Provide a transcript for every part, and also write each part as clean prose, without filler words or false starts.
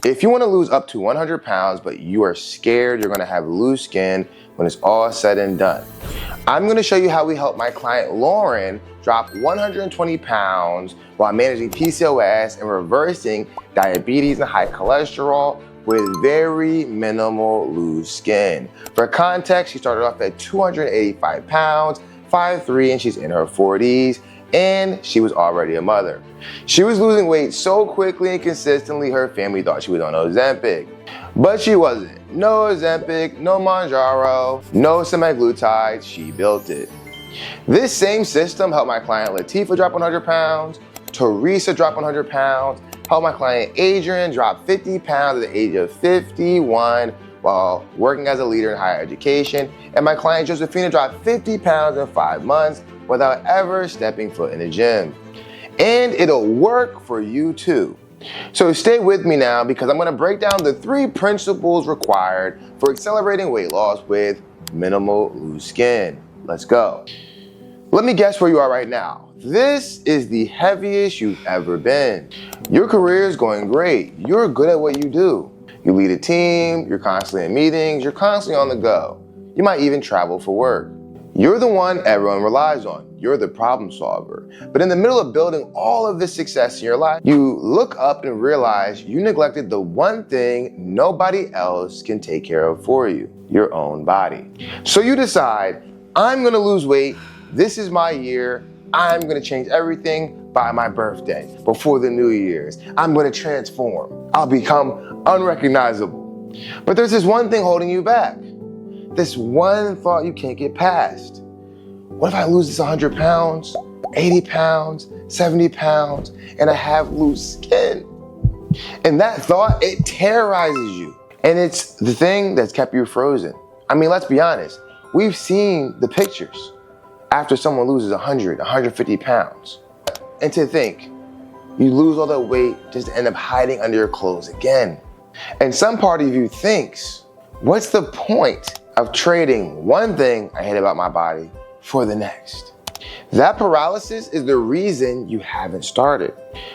If you want to lose up to 100 pounds, but you are scared you're going to have loose skin when it's all said and done, I'm going to show you how we help my client Lauren drop 120 pounds while managing PCOS and reversing diabetes and high cholesterol with very minimal loose skin. For context, she started off at 285 pounds, 5'3", and she's in her 40s, and she was already a mother. She was losing weight so quickly and consistently, her family thought she was on Ozempic. But she wasn't. No Ozempic, no Mounjaro, no semaglutide, she built it. This same system helped my client Latifah drop 100 pounds, Teresa drop 100 pounds, helped my client Adrian drop 50 pounds at the age of 51 while working as a leader in higher education, and my client Josephina dropped 50 pounds in 5 months without ever stepping foot in the gym. And it'll work for you too. So stay with me now because I'm gonna break down the 3 principles required for accelerating weight loss with minimal loose skin. Let's go. Let me guess where you are right now. This is the heaviest you've ever been. Your career is going great. You're good at what you do. You lead a team, you're constantly in meetings, you're constantly on the go. You might even travel for work. You're the one everyone relies on. You're the problem solver. But in the middle of building all of this success in your life, you look up and realize you neglected the one thing nobody else can take care of for you, your own body. So you decide, I'm gonna lose weight, this is my year, I'm gonna change everything by my birthday, before the New Year's. I'm gonna transform. I'll become unrecognizable. But there's this one thing holding you back. This one thought you can't get past. What if I lose this 100 pounds, 80 pounds, 70 pounds, and I have loose skin? And that thought, it terrorizes you. And it's the thing that's kept you frozen. I mean, let's be honest. We've seen the pictures after someone loses 100, 150 pounds. And to think, you lose all that weight just to end up hiding under your clothes again. And some part of you thinks, what's the point of trading one thing I hate about my body for the next? That paralysis is the reason you haven't started.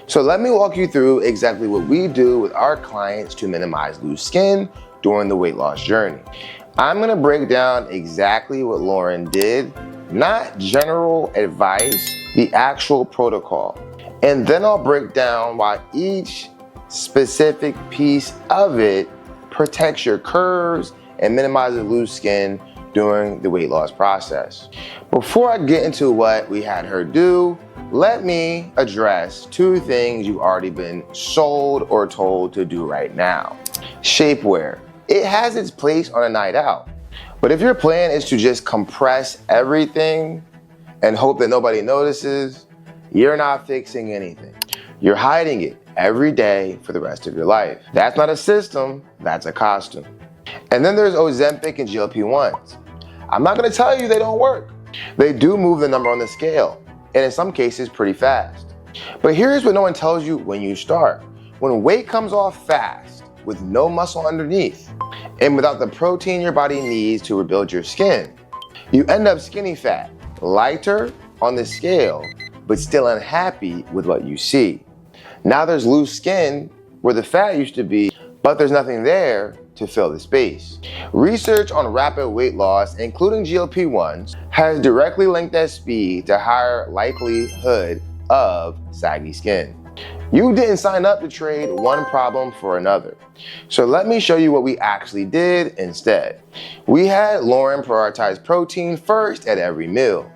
So let me walk you through exactly what we do with our clients to minimize loose skin during the weight loss journey. I'm gonna break down exactly what Lauren did, not general advice, the actual protocol. And then I'll break down why each specific piece of it protects your curves and minimizes loose skin during the weight loss process. Before I get into what we had her do, let me address 2 things you've already been sold or told to do right now. Shapewear. It has its place on a night out. But if your plan is to just compress everything and hope that nobody notices, you're not fixing anything. You're hiding it every day for the rest of your life. That's not a system, that's a costume. And then there's Ozempic and GLP-1s. I'm not gonna tell you they don't work. They do move the number on the scale, and in some cases pretty fast. But here's what no one tells you when you start. When weight comes off fast, with no muscle underneath, and without the protein your body needs to rebuild your skin, you end up skinny fat, lighter on the scale, but still unhappy with what you see. Now there's loose skin where the fat used to be, but there's nothing there to fill the space. Research on rapid weight loss, including GLP-1s, has directly linked that speed to higher likelihood of saggy skin. You didn't sign up to trade one problem for another. So let me show you what we actually did instead. We had Lauren prioritize protein first at every meal.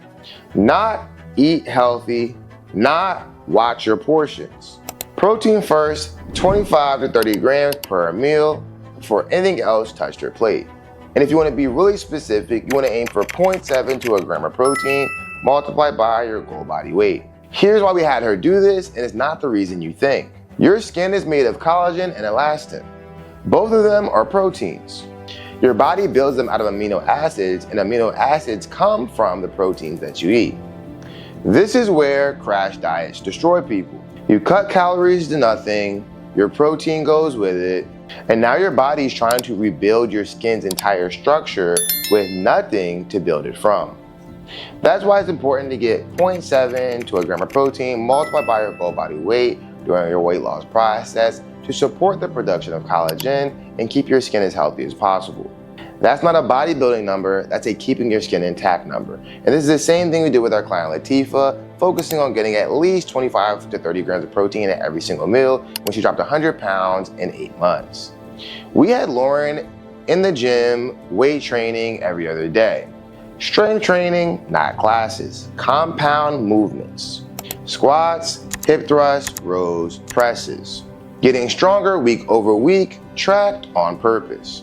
Not eat healthy, not watch your portions. Protein first, 25 to 30 grams per meal before anything else touched your plate. And if you want to be really specific, you want to aim for 0.7 to a gram of protein multiplied by your goal body weight. Here's why we had her do this, and it's not the reason you think. Your skin is made of collagen and elastin. Both of them are proteins. Your body builds them out of amino acids, and amino acids come from the proteins that you eat. This is where crash diets destroy people. You cut calories to nothing, your protein goes with it, and now your body's trying to rebuild your skin's entire structure with nothing to build it from. That's why it's important to get 0.7 to a gram of protein multiplied by your goal body weight during your weight loss process to support the production of collagen and keep your skin as healthy as possible. That's not a bodybuilding number, that's a keeping your skin intact number. And this is the same thing we did with our client Latifah, focusing on getting at least 25 to 30 grams of protein at every single meal when she dropped 100 pounds in 8 months. We had Lauren in the gym, weight training every other day. Strength training, not classes. Compound movements. Squats, hip thrusts, rows, presses. Getting stronger week over week, tracked on purpose.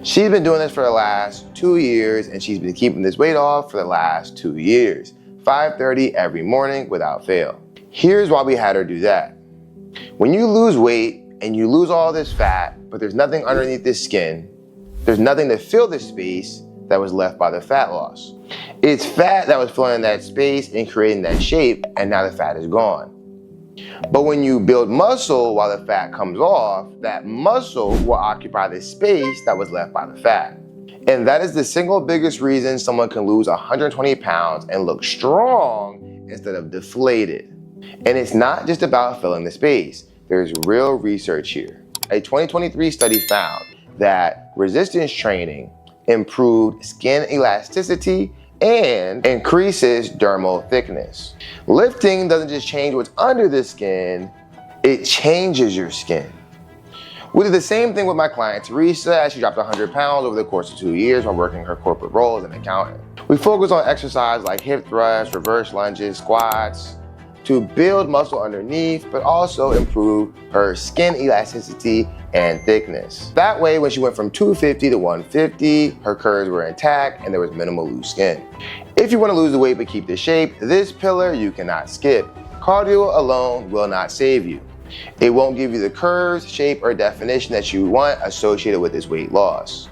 She's been doing this for the last 2 years, and she's been keeping this weight off for the last 2 years. 5:30 every morning without fail. Here's why we had her do that. When you lose weight and you lose all this fat, but there's nothing underneath this skin, there's nothing to fill the space that was left by the fat loss. It's fat that was filling in that space and creating that shape, and now the fat is gone. But when you build muscle while the fat comes off, that muscle will occupy the space that was left by the fat. And that is the single biggest reason someone can lose 120 pounds and look strong instead of deflated. And it's not just about filling the space. There's real research here. A 2023 study found that resistance training improved skin elasticity and increases dermal thickness. Lifting doesn't just change what's under the skin, it changes your skin. We did the same thing with my client Teresa as she dropped 100 pounds over the course of 2 years while working her corporate role as an accountant. We focused on exercise like hip thrusts, reverse lunges, squats, to build muscle underneath, but also improve her skin elasticity and thickness. That way, when she went from 250 to 150, her curves were intact and there was minimal loose skin. If you want to lose the weight but keep the shape, this pillar you cannot skip. Cardio alone will not save you. It won't give you the curves, shape, or definition that you want associated with this weight loss.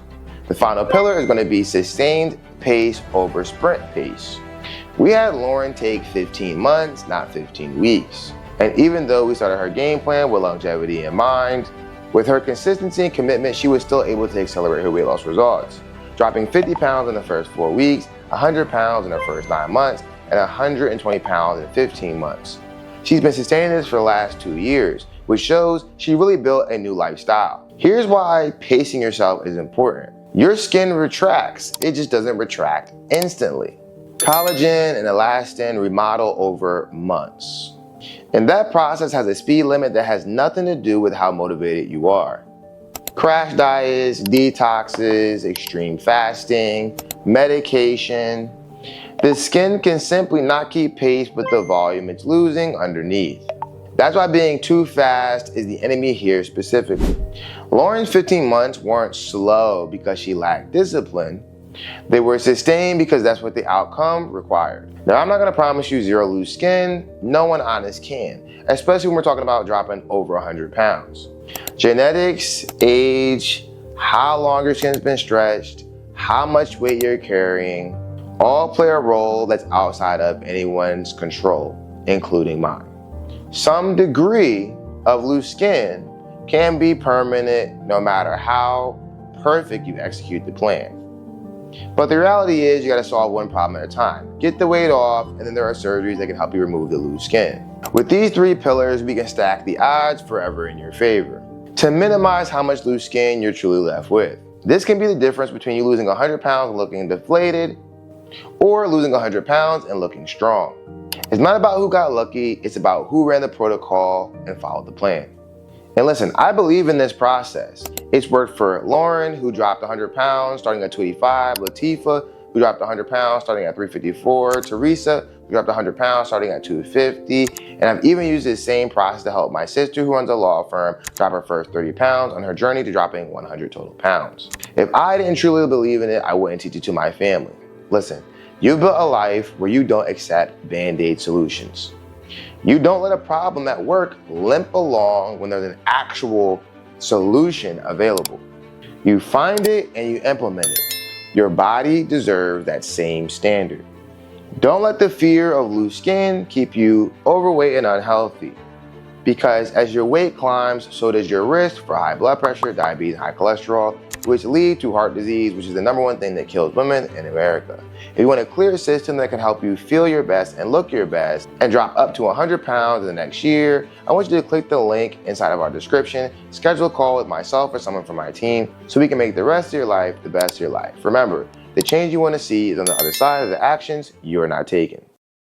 The final pillar is going to be sustained pace over sprint pace. We had Lauren take 15 months, not 15 weeks. And even though we started her game plan with longevity in mind, with her consistency and commitment, she was still able to accelerate her weight loss results, dropping 50 pounds in the first 4 weeks, 100 pounds in her first 9 months, and 120 pounds in 15 months. She's been sustaining this for the last 2 years, which shows she really built a new lifestyle. Here's why pacing yourself is important. Your skin retracts, it just doesn't retract instantly. Collagen and elastin remodel over months. And that process has a speed limit that has nothing to do with how motivated you are. Crash diets, detoxes, extreme fasting, medication. The skin can simply not keep pace with the volume it's losing underneath. That's why being too fast is the enemy here specifically. Lauren's 15 months weren't slow because she lacked discipline. They were sustained because that's what the outcome required. Now, I'm not gonna promise you zero loose skin. No one honest can, especially when we're talking about dropping over 100 pounds. Genetics, age, how long your skin's been stretched, how much weight you're carrying, all play a role that's outside of anyone's control, including mine. Some degree of loose skin can be permanent no matter how perfect you execute the plan. But the reality is you gotta solve one problem at a time. Get the weight off, and then there are surgeries that can help you remove the loose skin. With these 3 pillars, we can stack the odds forever in your favor to minimize how much loose skin you're truly left with. This can be the difference between you losing 100 pounds and looking deflated, or losing 100 pounds and looking strong. It's not about who got lucky, it's about who ran the protocol and followed the plan. And listen, I believe in this process. It's worked for Lauren, who dropped 100 pounds starting at 285, Latifah, who dropped 100 pounds starting at 354, Teresa, who dropped 100 pounds starting at 250, and I've even used this same process to help my sister, who runs a law firm, drop her first 30 pounds on her journey to dropping 100 total pounds. If I didn't truly believe in it, I wouldn't teach it to my family. Listen, you've built a life where you don't accept Band-Aid solutions. You don't let a problem at work limp along when there's an actual solution available. You find it and you implement it. Your body deserves that same standard. Don't let the fear of loose skin keep you overweight and unhealthy. because as your weight climbs, so does your risk for high blood pressure, diabetes, and high cholesterol, which lead to heart disease, which is the #1 thing that kills women in America. If you want a clear system that can help you feel your best and look your best and drop up to 100 pounds in the next year, I want you to click the link inside of our description, schedule a call with myself or someone from my team so we can make the rest of your life the best of your life. Remember, the change you want to see is on the other side of the actions you are not taking.